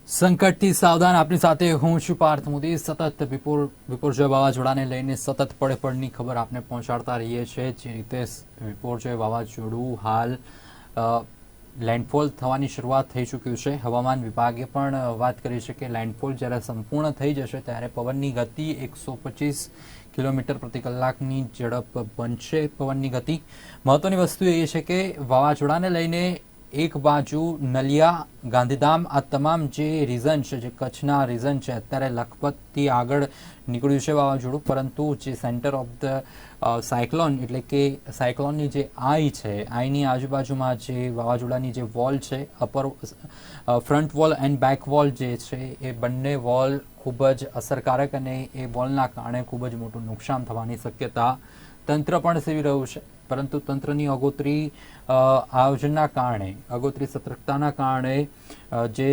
સંકટથી સાવધાન આપની સાથે હું છું પાર્થ મોદી। સતત વિપર્યય વાવાઝોડાને લઈને સતત પડે ખબર આપને પહોંચાડતા રહીએ છીએ। જે રીતે વિપર્યય વાવાઝોડું હાલ લેન્ડફોલ થવાની શરૂઆત થઈ ચૂક્યું છે। હવામાન વિભાગે પણ વાત કરી છે કે લેન્ડફોલ જ્યારે સંપૂર્ણ થઈ જશે ત્યારે પવનની ગતિ 125 કિલોમીટર પ્રતિ કલાકની ઝડપ બનશે। પવનની ગતિ મહત્વની વસ્તુ એ છે કે વાવાઝોડાને લઈને એક બાજુ નલિયા, ગાંધીધામ આ તમામ જે રીઝન છે, જે કચ્છના રીઝન છે, અત્યારે લખપતથી આગળ નીકળ્યું છે વાવાઝોડું, પરંતુ જે સેન્ટર ઓફ ધ સાયક્લોન એટલે કે સાયક્લોનની જે આઈ છે, આઈની આજુબાજુમાં જે વાવાઝોડાની જે વોલ છે, upper front wall and back wall જે છે, એ બંને વોલ ખૂબ જ અસરકારક અને એ વોલના કારણે ખૂબ જ મોટું નુકસાન થવાની શક્યતા તંત્ર પણ સેવી રહ્યું છે। પરંતુ તંત્રની આગોતરી આયોજનના કારણે, આગોતરી સતર્કતાના કારણે જે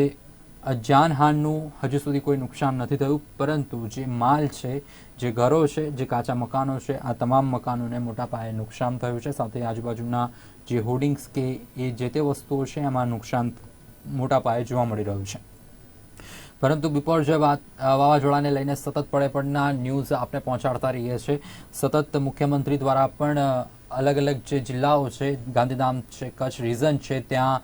જાનહાનનું હજુ સુધી કોઈ નુકસાન નથી થયું, પરંતુ જે માલ છે, જે ઘરો છે, જે કાચા મકાનો છે, આ તમામ મકાનોને મોટા પાયે નુકસાન થયું છે। સાથે આજુબાજુના જે હોર્ડિંગ્સ કે એ જે તે વસ્તુઓ છે એમાં નુકસાન મોટા પાયે જોવા મળી રહ્યું છે। પરંતુ વિપર્યય વાવાઝોડાને લઈને સતત પડેના ન્યૂઝ આપણે પહોંચાડતા રહીએ છીએ। સતત મુખ્યમંત્રી દ્વારા પણ અલગ અલગ જે જિલ્લાઓ છે, ગાંધીધામ છે, કચ્છ રીઝન છે, ત્યાં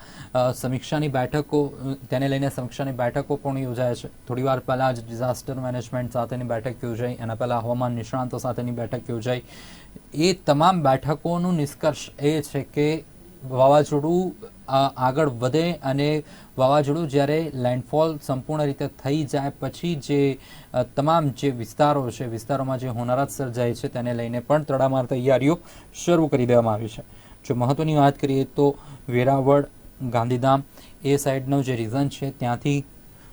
સમીક્ષાની બેઠકો, તેને લઈને સમીક્ષાની બેઠકો પણ યોજાય છે। થોડી વાર પહેલાં જ ડિઝાસ્ટર મેનેજમેન્ટ સાથેની બેઠક યોજાઈ, એના પહેલાં હવામાન નિષ્ણાંતો સાથેની બેઠક યોજાઈ। એ તમામ બેઠકોનું નિષ્કર્ષ એ છે કે વાવાઝોડું આગળ વધે અને વાવાઝોડું જ્યારે લેન્ડફોલ સંપૂર્ણ રીતે થઈ જાય પછી જે તમામ જે વિસ્તારો છે, વિસ્તારોમાં જે હોનારત સર્જાય છે, તેને લઈને પણ તડામાર તૈયારીઓ શરૂ કરી દેવામાં આવી છે। જો મહત્વની વાત કરીએ તો વેરાવળ, ગાંધીધામ એ સાઈડનો જે રીઝન છે ત્યાંથી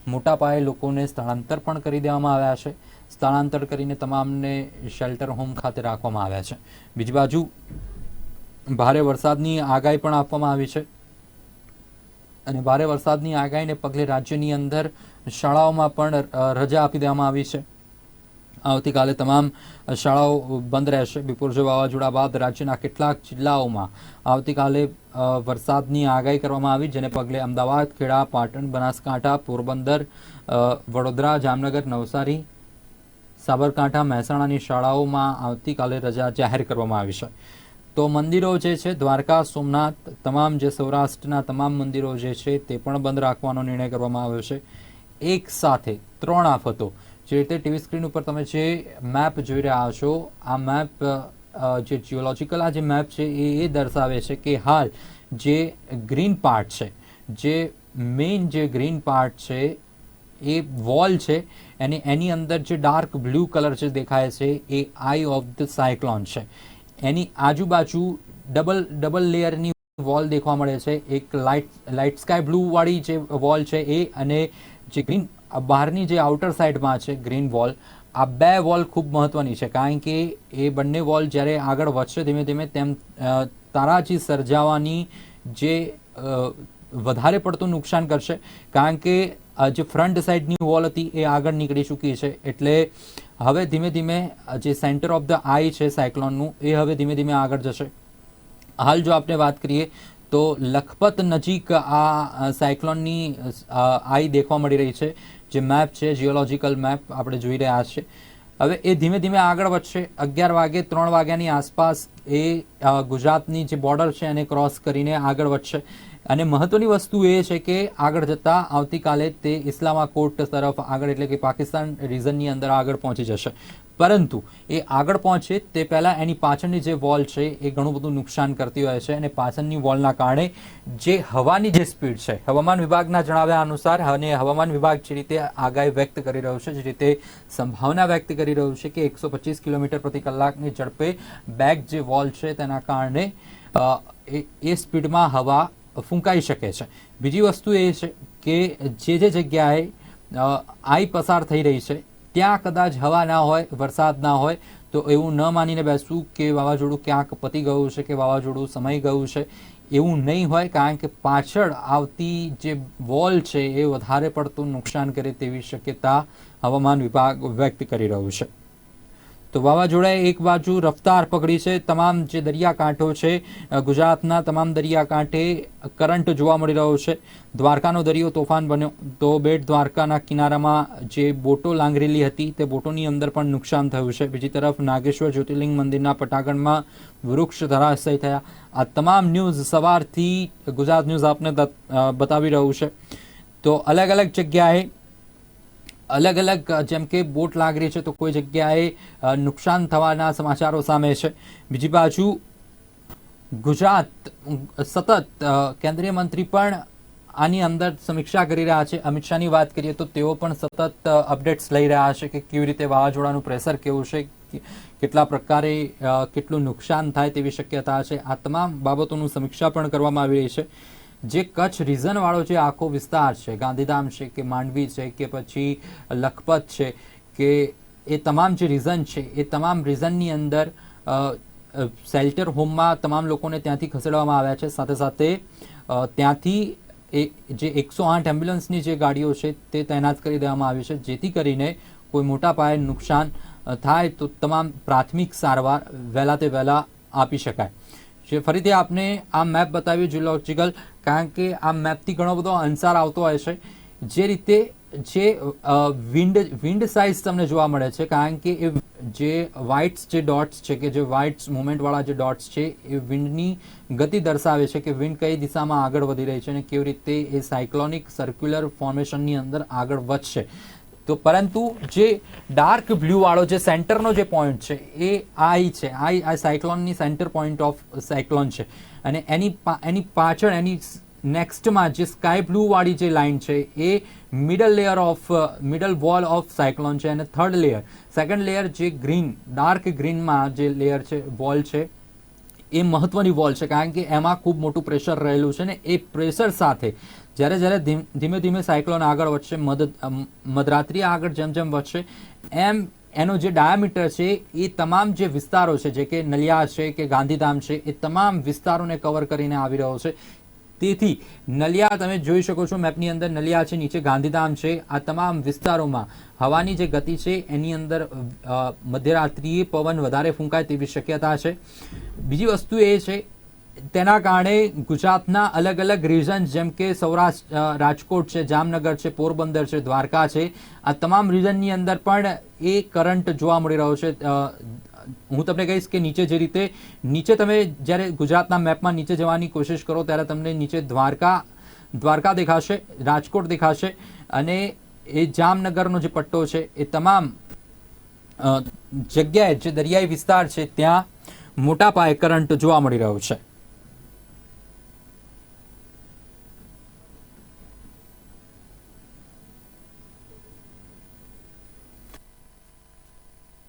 મોટા પાયે લોકોને સ્થળાંતર પણ કરી દેવામાં આવ્યા છે। સ્થળાંતર કરીને તમામને શેલ્ટર હોમ ખાતે રાખવામાં આવ્યા છે। બીજી બાજુ ભારે વરસાદની આગાહી પણ આપવામાં આવી છે અને ભારે વરસાદની આગાહીને પગલે રાજ્યની અંદર શાળાઓમાં પણ રજા આપી દેવામાં આવી છે। આવતીકાલે તમામ શાળાઓ બંધ રહેશે। વિપર્યય વાવાઝોડા બાદ રાજ્યના કેટલાક જિલ્લાઓમાં આવતીકાલે વરસાદની આગાહી કરવામાં આવી, જેને પગલે અમદાવાદ, ખેડા, પાટણ, બનાસકાંઠા, પોરબંદર, વડોદરા, જામનગર, નવસારી, સાબરકાંઠા, મહેસાણાની શાળાઓમાં આવતીકાલે રજા જાહેર કરવામાં આવી છે। તો મંદિરો જે છે, દ્વારકા, સોમનાથ, તમામ જે સૌરાષ્ટ્રના તમામ મંદિરો જે છે તે પણ બંધ રાખવાનો નિર્ણય કરવામાં આવ્યો છે। એક સાથે 3 આફતો, જે રીતે ટીવી સ્ક્રીન ઉપર તમે જે મેપ જોઈ રહ્યા છો, આ મેપ જે જીઓલોજીકલ આ જે મેપ છે એ દર્શાવે છે કે હાલ જે ગ્રીન પાર્ટ છે, જે મેઇન જે ગ્રીન પાર્ટ છે એ વોલ છે, અને એની અંદર જે ડાર્ક બ્લુ કલર જે દેખાય છે એ આઈ ઓફ ધ સાયક્લોન છે। એની આજુબાજુ ડબલ લેયરની વોલ દેખવા મળે છે। એક લાઇટ સ્કાય બ્લુ વાળી જે વોલ છે એ, અને જે ગ્રીન બહારની જે આઉટર સાઇડમાં છે ગ્રીન વોલ, આ 2 વોલ ખૂબ મહત્વની છે, કારણ કે એ બંને વોલ જ્યારે આગળ વધશે ધીમે ધીમે તેમ તારાજી સર્જાવાની જે વધારે પડતું નુકસાન કરશે, કારણ કે જે ફ્રન્ટ સાઇડની વોલ હતી એ આગળ નીકળી ચૂકી છે। એટલે હવે ધીમે ધીમે જે સેન્ટર ઓફ ધ આઈ છે સાયક્લોનનું, એ હવે ધીમે ધીમે આગળ જશે। હાલ જો આપણે વાત કરીએ તો લખપત નજીક આ સાયક્લોનની આઈ દેખવા મળી રહી છે। જે મેપ છે, જીઓલોજીકલ મેપ આપણે જોઈ રહ્યા છે, હવે એ ધીમે ધીમે આગળ વધશે। 11 વાગે 3 વાગ્યાની આસપાસ એ ગુજરાતની જે બોર્ડર છે એને ક્રોસ કરીને આગળ વધશે। અને મહત્વની વસ્તુ એ છે કે આગળ જતાં આવતીકાલે તે ઇસ્લામાકોટ તરફ આગળ, એટલે કે પાકિસ્તાન રીઝનની અંદર આગળ પહોંચી જશે। પરંતુ એ આગળ પહોંચે તે પહેલાં એની પાછળની જે વોલ છે એ ઘણું બધું નુકસાન કરતી હોય છે, અને પાછળની વોલના કારણે જે હવાની જે સ્પીડ છે, હવામાન વિભાગના જણાવ્યા અનુસાર, અને હવામાન વિભાગ જે રીતે આગાહી વ્યક્ત કરી રહ્યું છે, જે રીતે સંભાવના વ્યક્ત કરી રહ્યું છે કે 125 કિલોમીટર પ્રતિ કલાકની ઝડપે બેક જે વોલ છે તેના કારણે એ સ્પીડમાં હવા ફૂંકાઈ શકે છે। બીજી વસ્તુ એ છે કે જે જગ્યાએ આઈ પસાર થઈ રહી છે ત્યાં કદાચ હવા ના હોય, વરસાદ ના હોય, તો એવું ન માનીને બેસવું કે વાવાઝોડું ક્યાંક પતી ગયું છે કે વાવાઝોડું સમાઈ ગયું છે, એવું નહીં હોય, કારણ કે પાછળ આવતી જે વોલ છે એ વધારે પડતું નુકસાન કરે તેવી શક્યતા હવામાન વિભાગ વ્યક્ત કરી રહ્યું છે। તો વાવાઝોડાએ એક બાજુ રફતાર પકડી છે, તમામ જે દરિયાકાંઠો છે ગુજરાતના તમામ દરિયાકાંઠે કરંટ જોવા મળી રહ્યો છે. દ્વારકાનો દરિયો તોફાન બન્યો, તો બેટ દ્વારકાના કિનારામાં જે બોટો લાંગરેલી હતી તે બોટોની અંદર પણ નુકસાન થયું છે. બીજી તરફ નાગેશ્વર જ્યોતિર્લિંગ મંદિરના પટાંગણમાં વૃક્ષ ધરાશય થયા. આ તમામ ન્યૂઝ સવારથી ગુજરાત ન્યૂઝ આપને બતાવી રહ્યું છે. તો અલગ અલગ જગ્યાએ અલગ અલગ જેમ કે બોટ લાગરી છે, તો કોઈ જગ્યાએ નુકસાન થવાના સમાચારો સામે છે. બીજી બાજુ ગુજરાત સતત કેન્દ્રીય મંત્રી પણ આની અંદર સમીક્ષા કરી રહ્યા છે. અમિત શાહની વાત કરીએ તો તેઓ પણ સતત અપડેટ્સ લઈ રહ્યા છે કે કેવી રીતે વાવાઝોડાનું પ્રેશર કેવું છે, કેટલા પ્રકારે કેટલું નુકસાન થાય તેવી શક્યતા છે. આ તમામ બાબતોનું સમીક્ષા પણ કરવામાં આવી રહી છે. જે કચ્છ રીઝન વાળો જે આખો વિસ્તાર છે, ગાંધીધામ છે કે માંડવી છે કે પછી લખપત છે, કે એ તમામ જે રીઝન છે એ તમામ રીઝનની અંદર શેલ્ટર હોમમાં તમામ લોકોને ત્યાંથી ખસેડવામાં આવ્યા છે. સાથે સાથે ત્યાંથી જે 108 એમ્બ્યુલન્સની જે ગાડીઓ છે તે તૈનાત કરી દેવામાં આવી છે, જેથી કરીને કોઈ મોટા પાયે નુકસાન થાય તો તમામ પ્રાથમિક સારવાર વહેલા તે વહેલા આપી શકાય. જે ફરીથી આપને આ મેપ બતાવ્યું જીઓલોજિકલ, કારણ કે આ મેપથી ઘણો બધો અંસાર આવતો હોય છે. જે રીતે જે વિન્ડ સાઇઝ તમને જોવા મળે છે, કારણ કે એ જે વ્હાઇટ્સ જે ડોટ્સ છે કે જે વ્હાઇટ્સ મુવમેન્ટવાળા જે ડોટ્સ છે એ વિન્ડની ગતિ દર્શાવે છે કે વિન્ડ કઈ દિશામાં આગળ વધી રહી છે અને કેવી રીતે એ સાયક્લોનિક સર્ક્યુલર ફોર્મેશનની અંદર આગળ વધશે. તો પરંતુ જે ડાર્ક બ્લુ વાળો જે સેન્ટરનો જે પોઈન્ટ છે એ આઈ છે, આ સાયક્લોનની સેન્ટર પોઈન્ટ ઓફ સાયક્લોન છે. અને એની પાછળ એની નેક્સ્ટમાં જે સ્કાય બ્લુ વાળી જે લાઇન છે એ મિડલ વોલ ઓફ સાયક્લોન છે. અને થર્ડ લેયર, સેકન્ડ લેયર જે ગ્રીન ડાર્ક ગ્રીનમાં જે લેયર છે વોલ છે એ મહત્વની વોલ છે, કારણ કે એમાં ખૂબ મોટું પ્રેશર રહેલું છે. ને એ પ્રેશર સાથે જ્યારે ધીમે ધીમે સાયક્લોન આગળ વધશે, મધરાત્રિ આગળ જેમ જેમ વધશે એમ એનો જે ડાયામીટર છે એ તમામ જે વિસ્તારો છે, જે કે નલિયા છે કે ગાંધીધામ છે, એ તમામ વિસ્તારોને કવર કરીને આવી રહ્યો છે. તેથી નલિયા તમે જોઈ શકો છો મેપની અંદર, નલિયા છે, નીચે ગાંધીધામ છે. આ તમામ વિસ્તારોમાં હવાની જે ગતિ છે એની અંદર મધ્યરાત્રિએ પવન વધારે ફૂંકાય તેવી શક્યતા છે. બીજી વસ્તુ એ છે, તેના કારણે ગુજરાતના અલગ અલગ રીજન જેમ કે સૌરાષ્ટ્ર, રાજકોટ છે, જામનગર છે, પોરબંદર છે, દ્વારકા છે, આ તમામ રીજનની અંદર પણ એ કરંટ જોવા મળી રહ્યો છે. હું તમને કહીશ કે નીચે જે રીતે નીચે તમે જ્યારે ગુજરાતના મેપમાં નીચે જવાની કોશિશ કરો ત્યારે તમને નીચે દ્વારકા દેખાશે, રાજકોટ દેખાશે, અને એ જામનગરનો જે પટ્ટો છે એ તમામ જગ્યાએ જે દરિયાઈ વિસ્તાર છે ત્યાં મોટા પાયે કરંટ જોવા મળી રહ્યો છે.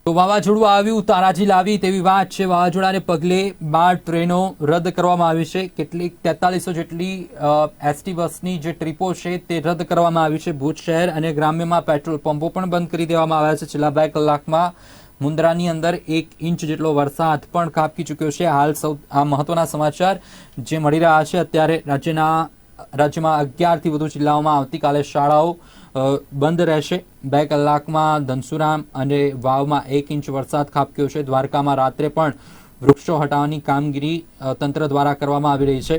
તો વાવાઝોડું આવ્યું, તારાજી લાવી તેવી વાત છે. વાવાઝોડાને પગલે 12 ટ્રેનો રદ કરવામાં આવી છે. કેટલીક 4300 જેટલી એસટી બસની જે ટ્રીપો છે તે રદ કરવામાં આવી છે. ભુજ શહેર અને ગ્રામ્યમાં પેટ્રોલ પંપો પણ બંધ કરી દેવામાં આવ્યા છે. છેલ્લા 2 કલાકમાં મુન્દ્રાની અંદર 1 ઇંચ જેટલો વરસાદ પણ ખાબકી ચૂક્યો છે. હાલ આ મહત્વના સમાચાર જે મળી રહ્યા છે અત્યારે, રાજ્યમાં 11થી વધુ જિલ્લાઓમાં આવતીકાલે શાળાઓ બંધ રહેશે. 2 કલાકમાં ધનસુરામ અને વાવમાં 1 ઇંચ વરસાદ ખાબક્યો છે. દ્વારકામાં રાત્રે પણ વૃક્ષો હટાવવાની કામગીરી તંત્ર દ્વારા કરવામાં આવી રહી છે.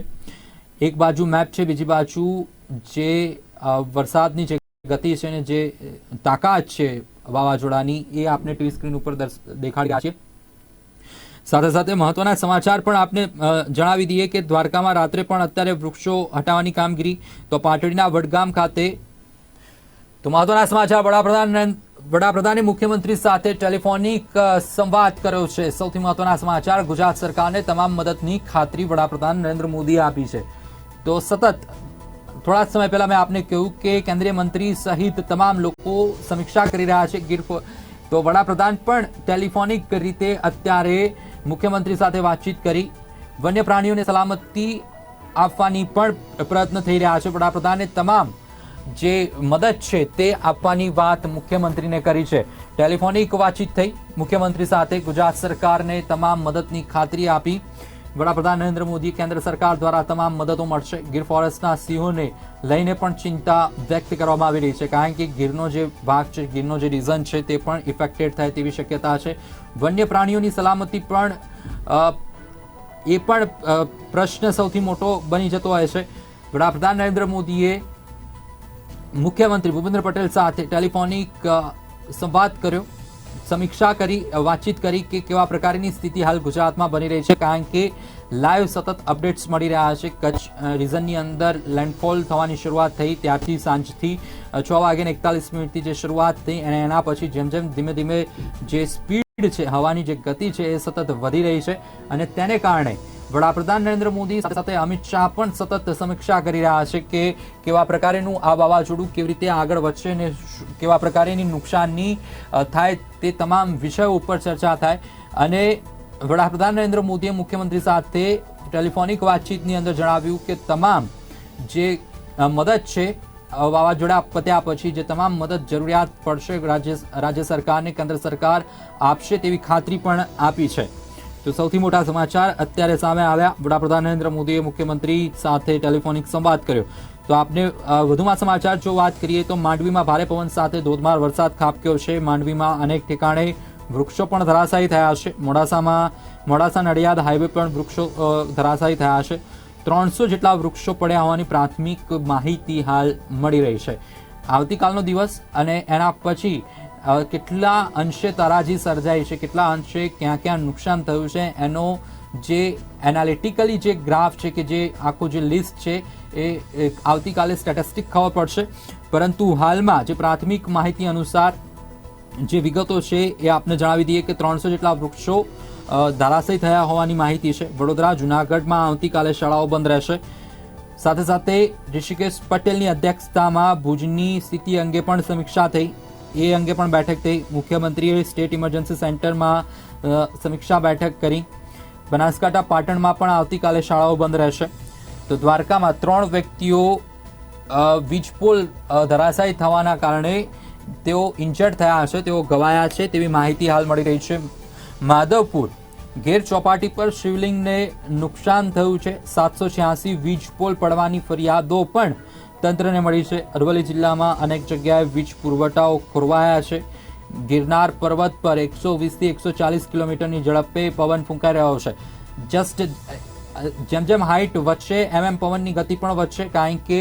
એક બાજુ મેપ છે, બીજી બાજુ જે વરસાદની જે ગતિ છે ને જે તાકાત છે વાવાઝોડાની એ આપને ટીવી સ્ક્રીન ઉપર દેખાડી રહ્યા છે. સાથે સાથે મહત્વના સમાચાર પણ આપને જણાવી દઈએ કે દ્વારકામાં રાત્રે પણ અત્યારે વૃક્ષો હટાવવાની કામગીરી. તો પાટડીના વડગામ ખાતે તો મહત્વના સમાચાર, વડાપ્રધાને મુખ્યમંત્રી સાથે ટેલિફોનિક સંવાદ કર્યો છે. સૌથી મહત્વના સમાચાર, ગુજરાત સરકારને તમામ મદદની ખાતરી વડાપ્રધાન નરેન્દ્ર મોદીએ આપી છે. તો સતત થોડા સમય પહેલા મેં આપને કહ્યું કે કેન્દ્રીય મંત્રી સહિત તમામ લોકો સમીક્ષા કરી રહ્યા છે. તો વડાપ્રધાન પણ ટેલિફોનિક રીતે અત્યારે મુખ્યમંત્રી સાથે વાતચીત કરી વન્ય પ્રાણીઓને સલામતી આપવાની પણ પ્રયત્ન થઈ રહ્યા છે. વડાપ્રધાને તમામ જે મદદ છે તે આપવાની વાત મુખ્યમંત્રીને કરી છે. ટેલિફોનિક વાતચીત થઈ મુખ્યમંત્રી સાથે, ગુજરાત સરકારને તમામ મદદની ખાતરી આપી. વડાપ્રધાન નરેન્દ્ર મોદી કેન્દ્ર સરકાર દ્વારા તમામ મદદો મળશે. ગીર ફોરેસ્ટના સિંહોને લઈને પણ ચિંતા વ્યક્ત કરવામાં આવી રહી છે, કારણ કે ગીરનો જે ભાગ છે, ગીરનો જે રીઝન છે તે પણ ઇફેક્ટેડ થાય તેવી શક્યતા છે. વન્ય પ્રાણીઓની સલામતી પણ એ પણ પ્રશ્ન સૌથી મોટો બની જતો હોય છે. વડાપ્રધાન નરેન્દ્ર મોદીએ મુખ્યમંત્રી ભૂપેન્દ્ર પટેલ સાથે ટેલિફોનિક સંવાદ કર્યો, સમીક્ષા કરી, વાતચીત કરી કે કેવા પ્રકારની સ્થિતિ હાલ ગુજરાતમાં બની રહી છે, કારણ કે લાઈવ સતત અપડેટ્સ મળી રહ્યા છે. કચ્છ રિજનની અંદર લેન્ડફોલ થવાની શરૂઆત થઈ ત્યારથી સાંજથી 6:41 જે શરૂઆત થઈ અને એના પછી જેમ જેમ ધીમે ધીમે જે સ્પીડ છે, હવાની જે ગતિ છે એ સતત વધી રહી છે અને તેને કારણે વડાપ્રધાન નરેન્દ્ર મોદી સાથે અમિત શાહ પણ સતત સમીક્ષા કરી રહ્યા છે કે કેવા પ્રકારેનું આ વાવાઝોડું કેવી રીતે આગળ વધશે અને કેવા પ્રકારેની નુકસાનની થાય તે તમામ વિષયો ઉપર ચર્ચા થાય. અને વડાપ્રધાન નરેન્દ્ર મોદીએ મુખ્યમંત્રી સાથે ટેલિફોનિક વાતચીતની અંદર જણાવ્યું કે તમામ જે મદદ છે વાવાઝોડા પત્યા પછી જે તમામ મદદ જરૂરિયાત પડશે રાજ્ય સરકારને કેન્દ્ર સરકાર આપશે તેવી ખાતરી પણ આપી છે. તો સૌથી મોટા સમાચાર અત્યારે સામે આવ્યા. વડાપ્રધાન નરેન્દ્ર મોદીએ મુખ્યમંત્રી સાથે ટેલિફોનિક સંવાદ કર્યો. તો આપને વધુમાં સમાચાર જો વાત કરીએ તો માંડવીમાં ભારે પવન સાથે ધોધમાર વરસાદ ખાબક્યો છે. માંડવીમાં અનેક ઠેકાણે વૃક્ષો પણ ધરાશાયી થયા છે. મોડાસા નડિયાદ હાઈવે પણ વૃક્ષો ધરાશાયી થયા છે. 300 જેટલા વૃક્ષો પડ્યા હોવાની પ્રાથમિક માહિતી હાલ મળી રહી છે. આવતીકાલનો દિવસ અને એના પછી કેટલા અંશે તારાજી સર્જાઈ છે, કેટલા અંશે ક્યાં ક્યાં નુકસાન થયું છે, એનો જે એનાલિટિકલી જે ગ્રાફ છે કે જે આખું જે લિસ્ટ છે એ આવતીકાલે સ્ટેટિસ્ટિક ખબર પડશે. પરંતુ હાલમાં જે પ્રાથમિક માહિતી અનુસાર જે વિગતો છે એ આપને જણાવી દઈએ કે 300 જેટલા વૃક્ષો ધરાશાયી થયા હોવાની માહિતી છે. વડોદરા, જૂનાગઢમાં આવતીકાલે શાળાઓ બંધ રહેશે. સાથે સાથે ઋષિકેશ પટેલની અધ્યક્ષતામાં ભુજની સ્થિતિ અંગે પણ સમીક્ષા થઈ, એ અંગે પણ બેઠક થઈ. મુખ્યમંત્રીએ સ્ટેટ ઇમરજન્સી સેન્ટરમાં સમીક્ષા બેઠક કરી. બનાસકાંઠા, પાટણમાં પણ આવતીકાલે શાળાઓ બંધ રહેશે. તો દ્વારકામાં 3 વ્યક્તિઓ વીજપોલ ધરાશાયી થવાના કારણે તેઓ ઇન્જર્ડ થયા હશે, તેઓ ઘવાયા છે તેવી માહિતી હાલ મળી રહી છે. માધવપુર ગેર ચોપાટી પર શિવલિંગને નુકસાન થયું છે. 786 વીજપોલ પડવાની ફરિયાદો પણ તંત્રને મળી છે. અરવલ્લી જિલ્લામાં અનેક જગ્યાએ વીજ પુરવઠાઓ ખોરવાયા છે. ગિરનાર પર્વત પર 120 થી 140 કિલોમીટરની ઝડપે પવન ફૂંકાઈ રહ્યો છે. જેમ જેમ હાઇટ વધશે એમ પવનની ગતિ પણ વધશે, કારણ કે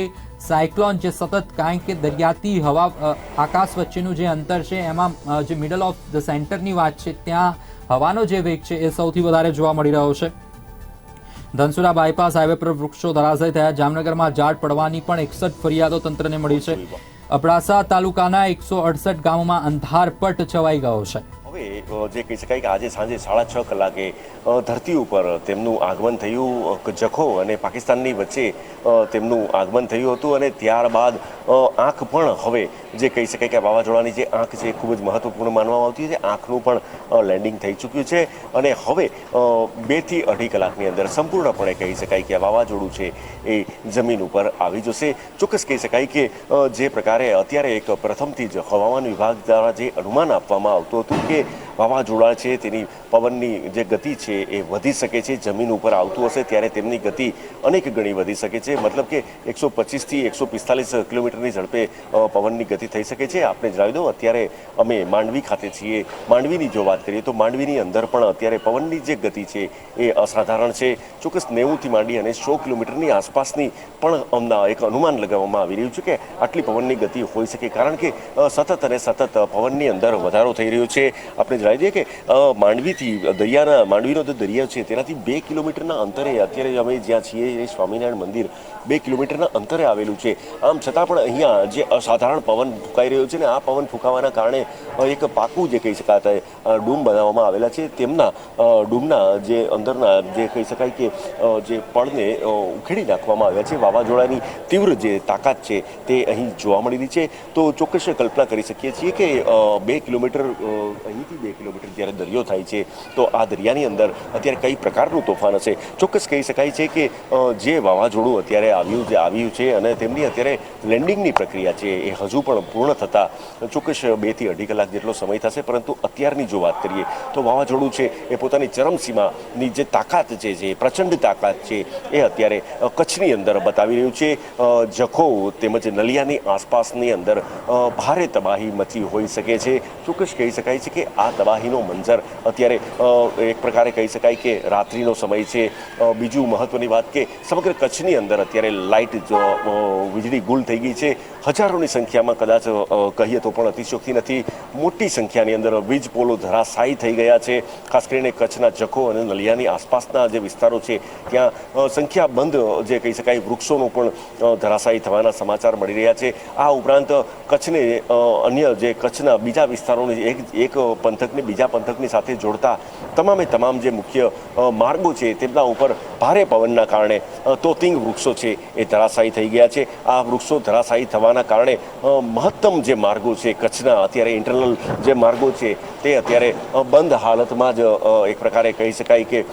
સાયક્લોન જે સતત, કારણ કે દરિયાથી હવા આકાશ વચ્ચેનું જે અંતર છે એમાં જે મિડલ ઓફ ધ સેન્ટરની વાત છે ત્યાં હવાનો જે વેગ છે એ સૌથી વધારે જોવા મળી રહ્યો છે. ધનસુરા બાયપાસ હાઈવે પર વૃક્ષો ધરાશાયી થયા. જામનગરમાં ઝાડ પડવાની પણ 61 ફરિયાદો તંત્રને મળી છે. અબડાસા તાલુકાના 168 ગામોમાં અંધારપટ છવાઈ ગયો છે. હવે જે કહી શકાય કે આજે સાંજે 6:30 કલાકે ધરતી ઉપર તેમનું આગમન થયું. જખો અને પાકિસ્તાનની વચ્ચે તેમનું આગમન થયું હતું અને ત્યારબાદ આંખ પણ હવે જે કહી શકાય કે વાવાઝોડાની જે આંખ છે ખૂબ જ મહત્વપૂર્ણ માનવામાં આવતી છે. આંખનું પણ લેન્ડિંગ થઈ ચૂક્યું છે અને હવે 2 થી 2.5 કલાકની અંદર સંપૂર્ણપણે કહી શકાય કે વાવાઝોડું છે એ જમીન ઉપર આવી જશે. ચોક્કસ કહી શકાય કે જે પ્રકારે અત્યારે એક પ્રથમથી જ હવામાન વિભાગ દ્વારા જે અનુમાન આપવામાં આવતું હતું કે વાવાઝોડા છે તેની પવનની જે ગતિ છે એ વધી શકે છે, જમીન ઉપર આવતું હશે ત્યારે તેમની ગતિ અનેક ગણી વધી શકે છે. મતલબ કે 125 થી 145 કિલોમીટરની ઝડપે પવનની ગતિ થઈ શકે છે. આપણે જણાવી દઉં અત્યારે અમે માંડવી ખાતે છીએ. માંડવીની જો વાત કરીએ તો માંડવીની અંદર પણ અત્યારે પવનની જે ગતિ છે એ અસાધારણ છે. ચોક્કસ 90 થી માંડી અને 100 કિલોમીટરની આસપાસની પણ એક અનુમાન લગાવવામાં આવી રહ્યું છે કે આટલી પવનની ગતિ હોઈ શકે, કારણ કે સતત અને સતત પવનની અંદર વધારો થઈ રહ્યો છે. આપણે જણાવી દઈએ કે માંડવીનો જે દરિયો છે તેનાથી 2 કિલોમીટરના અંતરે અત્યારે અમે જ્યાં છીએ એ સ્વામિનારાયણ મંદિર 2 કિલોમીટરના અંતરે આવેલું છે. આમ છતાં પણ અહીંયા જે અસાધારણ પવન ફૂંકાઈ રહ્યો છે ને આ પવન ફૂંકાવાના કારણે એક પાકું જે કહી શકાય ડૂમ બનાવવામાં આવેલા છે. તેમના ડૂમના જે અંદરના જે કહી શકાય કે જે પડને ઉખેડી નાખવામાં આવ્યા છે. વાવાઝોડાની તીવ્ર જે તાકાત છે તે અહીં જોવા મળી રહી છે. તો ચોક્કસ કલ્પના કરી શકીએ છીએ કે 2 કિલોમીટર અહીંથી કિલોમીટર જ્યારે દરિયો થાય છે તો આ દરિયાની અંદર અત્યારે કઈ પ્રકારનું તોફાન હશે. ચોક્કસ કહી શકાય છે કે જે વાવાઝોડું અત્યારે આવ્યું છે અને તેમની અત્યારે લેન્ડિંગની પ્રક્રિયા છે એ હજુ પણ પૂર્ણ થતાં ચોક્કસ 2 થી 2.5 કલાક જેટલો સમય થશે. પરંતુ અત્યારની જો વાત કરીએ તો વાવાઝોડું છે એ પોતાની ચરમસીમાની જે તાકાત છે, જે પ્રચંડ તાકાત છે એ અત્યારે કચ્છની અંદર બતાવી રહ્યું છે. જખો તેમજ નલિયાની આસપાસની અંદર ભારે તબાહી મચી હોઈ શકે છે. ચોક્કસ કહી શકાય છે કે આ તબાહીનો મંજર અત્યારે એક પ્રકારે કહી શકાય કે રાત્રિનો સમય છે. બીજું મહત્વની વાત કે સમગ્ર કચ્છની અંદર અત્યારે લાઇટ વીજળી ગુલ થઈ ગઈ છે. હજારોની સંખ્યામાં, કદાચ કહીએ તો પણ અતિશયોક્તિ નથી, મોટી સંખ્યાની અંદર વીજ પોલો ધરાશાયી થઈ ગયા છે. ખાસ કરીને કચ્છના જખો અને નલિયાની આસપાસના જે વિસ્તારો છે ત્યાં સંખ્યાબંધ જે કહી શકાય વૃક્ષોનો પણ ધરાશાયી થવાના સમાચાર મળી રહ્યા છે. આ ઉપરાંત કચ્છને અન્ય જે કચ્છના બીજા વિસ્તારોને એક પંથકને બીજા પંથકની સાથે જોડતા તમામ જે મુખ્ય માર્ગો છે તેમના ઉપર ભારે પવનના કારણે તોતિંગ વૃક્ષો છે એ ધરાશાયી થઈ ગયા છે. આ વૃક્ષો ધરાશાયી થવાના કારણે મહત્તમ જે માર્ગો છે કચ્છના, અત્યારે ઇન્ટરનલ જે માર્ગો છે તે અત્યારે બંધ હાલતમાં જ એક પ્રકારે કહી શકાય કે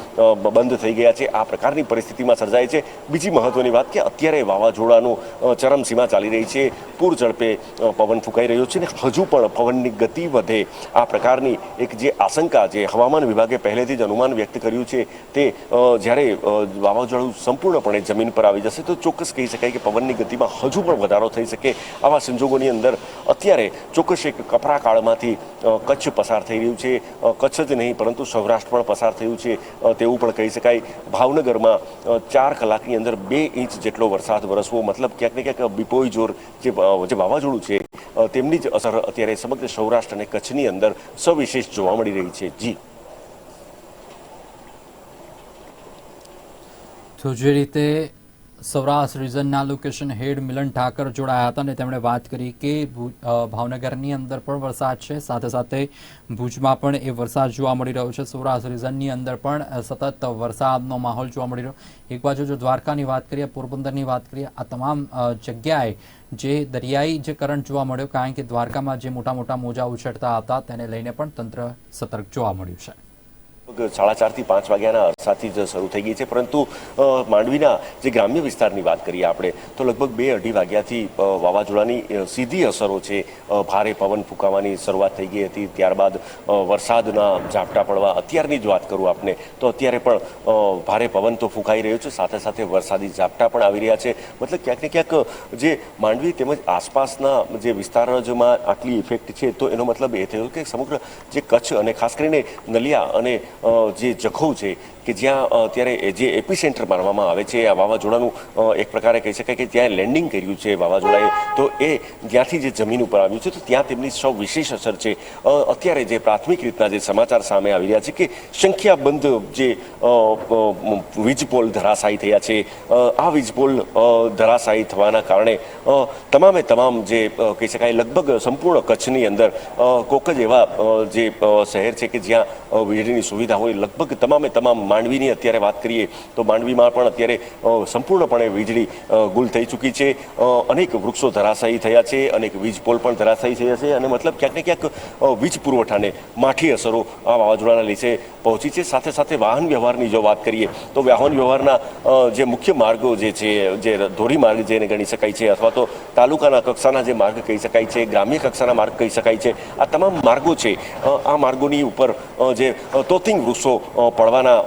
બંધ થઈ ગયા છે. આ પ્રકારની પરિસ્થિતિમાં સર્જાય છે. બીજી મહત્વની વાત કે અત્યારે વાવાઝોડાનું ચરમસીમા ચાલી રહી છે. પૂર ઝડપે પવન ફૂંકાઈ રહ્યો છે અને હજુ પણ પવનની ગતિ વધે આ પ્રકારની એક જે આશંકા જે હવામાન વિભાગે પહેલેથી જ અનુમાન વ્યક્ત કર્યું છે તે જ્યારે વાવાઝોડું સંપૂર્ણપણે જમીન પર આવી જશે તો ચોક્કસ કહી શકાય કે પવનની ગતિમાં હજુ પણ વધારો થઈ શકે. આવા સંજોગોની અંદર અત્યારે ચોક્કસ એક કપરા કાળમાંથી કચ્છ પસાર થઈ રહ્યું છે. કચ્છ જ નહીં પરંતુ સૌરાષ્ટ્ર પણ પસાર થયું છે તેવું પણ કહી શકાય. ભાવનગરમાં 4 કલાકની અંદર 2 ઇંચ જેટલો વરસાદ વરસવો, મતલબ ક્યાંક ને ક્યાંક બિપોઈ જોર જે વાવાઝોડું છે તેમની જ અસર અત્યારે સમગ્ર સૌરાષ્ટ્ર અને કચ્છની અંદર સવિશેષ જોવા મળી રહી છે. જી, તો જે રીતે સૌરાષ્ટ્ર રિજનના લોકેશન હેડ મિલન ઠાકર જોડાયા હતા અને તેમણે વાત કરી કે ભાવનગરની અંદર પણ વરસાદ છે, સાથે સાથે ભુજમાં પણ એ વરસાદ જોવા મળી રહ્યો છે. સૌરાષ્ટ્ર રિજનની અંદર પણ સતત વરસાદનો માહોલ જોવા મળી રહ્યો. એક બાજુ જો દ્વારકાની વાત કરીએ, પોરબંદરની વાત કરીએ, આ તમામ જગ્યાએ જે દરિયાઈ જે કરંટ જોવા મળ્યો, કારણ કે દ્વારકામાં જે મોટા મોટા મોજા ઉછળતા હતા તેને લઈને પણ તંત્ર સતર્ક જોવા મળ્યું છે. 4:30 થી 5 વાગ્યાના અરસાથી જ શરૂ થઈ ગઈ છે. પરંતુ માંડવીના જે ગ્રામ્ય વિસ્તારની વાત કરીએ આપણે તો લગભગ 2-2.5 વાગ્યાથી વાવાઝોડાની સીધી અસરો છે. ભારે પવન ફૂંકાવાની શરૂઆત થઈ ગઈ હતી. ત્યારબાદ વરસાદના ઝાપટા પડવા. અત્યારની જ વાત કરું આપને તો અત્યારે પણ ભારે પવન તો ફૂંકાઈ રહ્યો છે, સાથે સાથે વરસાદી ઝાપટા પણ આવી રહ્યા છે. મતલબ ક્યાંક ને ક્યાંક જે માંડવી તેમજ આસપાસના જે વિસ્તારમાં આટલી ઇફેક્ટ છે તો એનો મતલબ એ થયો કે સમગ્ર જે કચ્છ અને ખાસ કરીને નલિયા અને જે જખૌ છે કે જ્યાં અત્યારે જે એપિસેન્ટર માનવામાં આવે છે આ વાવાઝોડાનું, એક પ્રકારે કહી શકાય કે ત્યાં લેન્ડિંગ કર્યું છે વાવાઝોડાએ, તો એ જ્યાંથી જે જમીન ઉપર આવ્યું છે તો ત્યાં તેમની સૌ વિશેષ અસર છે. અત્યારે જે પ્રાથમિક રીતના જે સમાચાર સામે આવી રહ્યા છે કે સંખ્યાબંધ જે વીજપોલ ધરાશાયી થયા છે. આ વીજપોલ ધરાશાયી થવાના કારણે તમામ જે કહી શકાય લગભગ સંપૂર્ણ કચ્છની અંદર કોક જ એવા જે શહેર છે કે જ્યાં વીજળીની સુવિધા હોય, લગભગ તમામ માંડવીની અત્યારે વાત કરીએ તો માંડવીમાં પણ અત્યારે સંપૂર્ણપણે વીજળી ગુલ થઈ ચૂકી છે. અનેક વૃક્ષો ધરાશાયી થયા છે, અનેક વીજ પોલ પણ ધરાશાયી થયા છે અને મતલબ ક્યાંક ને ક્યાંક વીજ પુરવઠાને માઠી અસરો આ વાવાઝોડાના લીધે પહોંચી છે. સાથે સાથે વાહન વ્યવહારની જો વાત કરીએ તો વાહન વ્યવહારના જે મુખ્ય માર્ગો જે છે, જે ધોરીમાર્ગ જેને ગણી શકાય છે અથવા તો તાલુકાના કક્ષાના જે માર્ગ કહી શકાય છે, ગ્રામ્ય કક્ષાના માર્ગ કહી શકાય છે, આ તમામ માર્ગો છે આ માર્ગોની ઉપર જે તોતિંગ વૃક્ષો પડવાના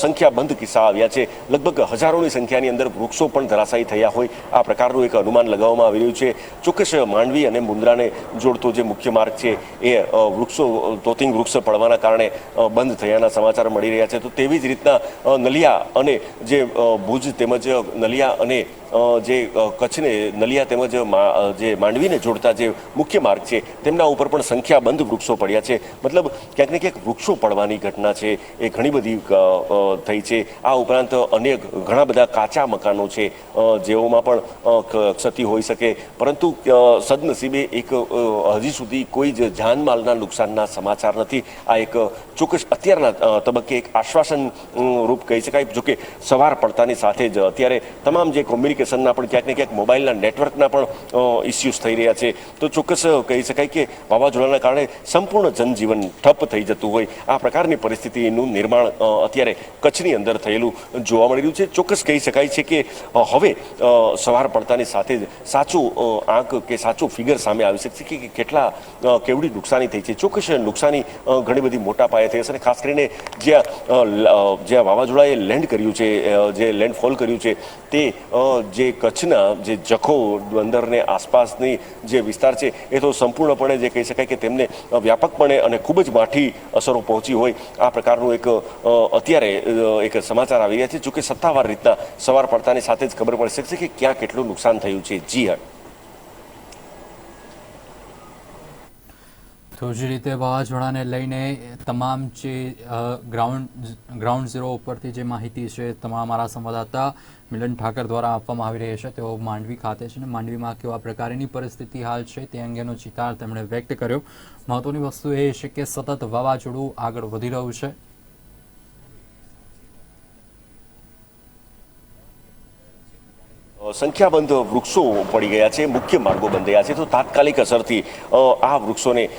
સંખ્યાબંધ કિસ્સા આવ્યા છે. લગભગ હજારોની સંખ્યાની અંદર વૃક્ષો પણ ધરાશાયી થયા હોય આ પ્રકારનું એક અનુમાન લગાવવામાં આવી રહ્યું છે. ચોક્કસ માંડવી અને મુન્દ્રાને જોડતો જે મુખ્ય માર્ગ છે એ તોતિંગ વૃક્ષ પડવાના કારણે બંધ થયાના સમાચાર મળી રહ્યા છે. તો તેવી જ રીતના નલિયા અને જે ભુજ તેમજ નલિયા અને જે કચ્છને નલિયા તેમજ જે માંડવીને જોડતા જે મુખ્ય માર્ગ છે તેમના ઉપર પણ સંખ્યાબંધ વૃક્ષો પડ્યા છે. મતલબ ક્યાંક ને ક્યાંક વૃક્ષો પડવાની ઘટના છે એ ઘણી બધી થઈ છે। આ ઉપરાંત અનેક ઘણા બધા કાચા મકાનો છે જેઓમાં પણ ક્ષતિ હોઈ શકે, પરંતુ સદનસીબે એક હજી સુધી કોઈ જ જાનમાલના નુકસાનના સમાચાર નથી। આ એક ચોક્કસ અત્યારના તબક્કે એક આશ્વાસન રૂપ કહી શકાય। જોકે સવાર પડતાની સાથે જ અત્યારે તમામ જે કોમ્યુનિકેશનના પણ ક્યાંક ને ક્યાંક મોબાઈલના નેટવર્કના પણ ઇસ્યુઝ થઈ રહ્યા છે, તો ચોક્કસ કહી શકાય કે વાવાઝોડાના કારણે સંપૂર્ણ જનજીવન ઠપ થઈ જતું હોય આ પ્રકારની પરિસ્થિતિનું નિર્માણ અત્યારે કચ્છની અંદર થયેલું જોવા મળી રહ્યું છે। ચોક્કસ કહી શકાય છે કે હવે સવાર પડતાની સાથે જ સાચું આંક કે સાચું ફિગર સામે આવી શકશે કે કેવડી નુકસાની થઈ છે। ચોક્કસ નુકસાની ઘણી બધી મોટા પાયે થઈ હશે, અને ખાસ કરીને જ્યાં વાવાઝોડાએ લેન્ડ કર્યું છે, જે લેન્ડફોલ કર્યું છે, તે જે કચ્છના જે જખો બંદરને આસપાસની જે વિસ્તાર છે એ તો સંપૂર્ણપણે જે કહી શકાય કે તેમને વ્યાપકપણે અને ખૂબ જ માઠી અસરો પહોંચી હોય આ પ્રકારનું એક અત્યારે એક સમાચાર આવી રહ્યા છે। જોકે સત્તાવાર રીતના સવાર પડતાની સાથે જ ખબર પડી શકશે કે ક્યાં કેટલું નુકસાન થયું છે। જી હા, તો જે રીતે વાવાઝોડાને લઈને તમામ જે ગ્રાઉન્ડ ઝીરો ઉપરથી જે માહિતી છે તમામ અમારા સંવાદદાતા મિલન ઠાકર દ્વારા આપવામાં આવી રહી છે। તેઓ માંડવી ખાતે છે અને માંડવીમાં કેવા પ્રકારની પરિસ્થિતિ હાલ છે તે અંગેનો ચિતાર તેમણે વ્યક્ત કર્યો। મહત્વની વસ્તુ એ છે કે સતત વાવાઝોડું આગળ વધી રહ્યું છે। સંખ્યાબંધ વૃક્ષો પડી ગયા છે, મુખ્ય માર્ગો બંધ થયા છે, તો તાત્કાલિક અસરથી આ વૃક્ષોને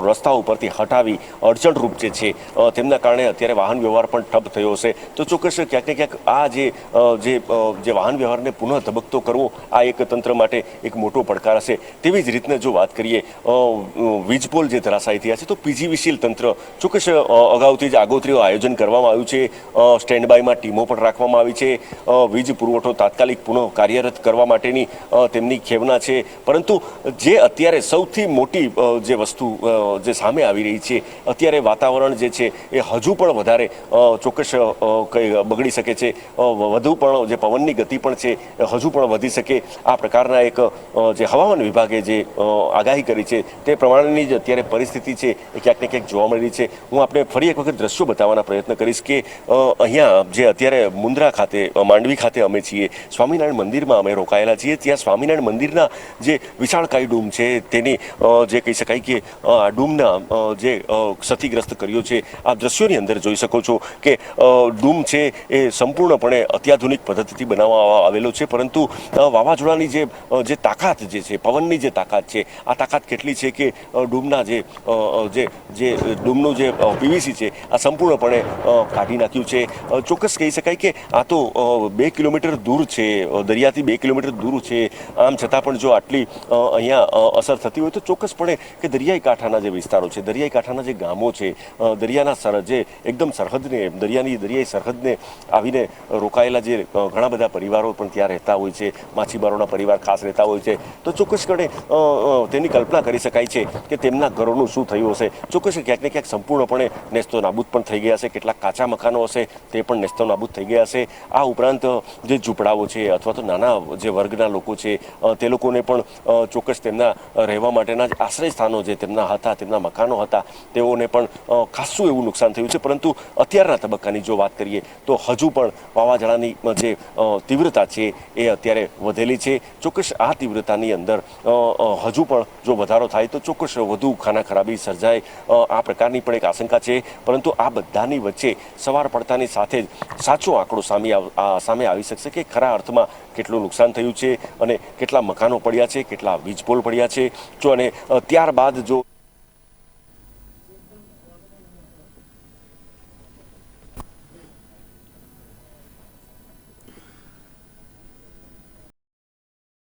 રસ્તા ઉપરથી હટાવી અડચણરૂપ જે છે તેમના કારણે અત્યારે વાહન વ્યવહાર પણ ઠપ થયો હશે। તો ચોક્કસ ક્યાંક ને ક્યાંક આ જે વાહન વ્યવહારને પુનઃ ધબકતો કરવો આ એક તંત્ર માટે એક મોટો પડકાર હશે। તેવી જ રીતના જો વાત કરીએ વીજપોલ જે ધરાશાયી થયા છે, તો પીજીવીસીએલ તંત્ર ચોક્કસ અગાઉથી જ આગોતરીઓ આયોજન કરવામાં આવ્યું છે। સ્ટેન્ડ બાયમાં ટીમો પણ રાખવામાં આવી છે। વીજ પુરવઠો તાત્કાલિક પુનઃ કાર્યરત કરવા માટેની તેમની ખેવના છે, પરંતુ જે અત્યારે સૌથી મોટી જે વસ્તુ જે સામે આવી રહી છે, અત્યારે વાતાવરણ જે છે એ હજુ પણ વધારે ચોક્કસ બગડી શકે છે। વધુ પણ જે પવનની ગતિ પણ છે હજુ પણ વધી શકે આ પ્રકારના એક જે હવામાન વિભાગે જે આગાહી કરી છે તે પ્રમાણેની જ અત્યારે પરિસ્થિતિ છે એ ક્યાંક ને ક્યાંક જોવા મળી રહી છે। હું આપણે ફરી એક વખત દ્રશ્યો બતાવવાના પ્રયત્ન કરીશ કે અહીંયા જે અત્યારે મુન્દ્રા ખાતે માંડવી ખાતે અમે છીએ, સ્વામિનારાયણ મંદિરમાં અમે રોકાયેલા છીએ। ત્યાં સ્વામિનારાયણ મંદિરના જે વિશાળકાય ડૂમ છે તેની જે કહી શકાય કે આ ડૂમના જે ક્ષતિગ્રસ્ત કર્યો છે આ દ્રશ્યોની અંદર જોઈ શકો છો કે ડૂમ છે એ સંપૂર્ણપણે અત્યાધુનિક પદ્ધતિથી બનાવવામાં આવેલો છે, પરંતુ વાવાઝોડાની જે તાકાત જે છે, પવનની જે તાકાત છે, આ તાકાત કેટલી છે કે ડૂમના જે ડૂમનું જે પીવીસી છે આ સંપૂર્ણપણે કાઢી નાખ્યું છે। ચોક્કસ કહી શકાય કે આ તો 2 કિલોમીટર દૂર છે, દરિયાથી 2 કિલોમીટર દૂર છે, આમ છતાં પણ જો આટલી અહીંયા અસર થતી હોય તો ચોક્કસપણે કે દરિયાઈ કાંઠાના જે વિસ્તારો છે, દરિયાઈ કાંઠાના જે ગામો છે, દરિયાના જે એકદમ દરિયાઈ સરહદને આવીને રોકાયેલા જે ઘણા બધા પરિવારો પણ ત્યાં રહેતા હોય છે, માછીમારોના પરિવાર ખાસ રહેતા હોય છે, તો ચોક્કસપણે તેની કલ્પના કરી શકાય છે કે તેમના ઘરોનું શું થયું હશે। ચોક્કસ ક્યાંક ને ક્યાંક સંપૂર્ણપણે નેસ્તો નાબૂદ પણ થઈ ગયા હશે, કેટલાક કાચા મકાનો હશે તે પણ નેસ્તો નાબૂદ થઈ ગયા હશે। આ ઉપરાંત જે ઝૂંપડાઓ છે અથવા તો નાના જે વર્ગના લોકો છે તે લોકોને પણ ચોક્કસ તેમના રહેવા માટેના જ આશ્રય સ્થાનો જે તેમના મકાનો હતા તેઓને પણ ખાસું એવું નુકસાન થયું છે। પરંતુ અત્યારના તબક્કાની જો વાત કરીએ તો હજુ પણ વાવાઝોડાની જે તીવ્રતા છે એ અત્યારે વધેલી છે। ચોક્કસ આ તીવ્રતાની અંદર હજુ પણ જો વધારો થાય તો ચોક્કસ વધુ ખાના ખરાબી સર્જાય આ પ્રકારની પણ એક આશંકા છે। પરંતુ આ બધાની વચ્ચે સવાર પડતાની સાથે જ સાચો આંકડો સામે આવી શકશે કે ખરા અર્થમાં કેટલું નુકસાન થયું છે અને કેટલા મકાનો પડ્યા છે, કેટલા વીજપોલ પડ્યા છે। અને ત્યારબાદ જો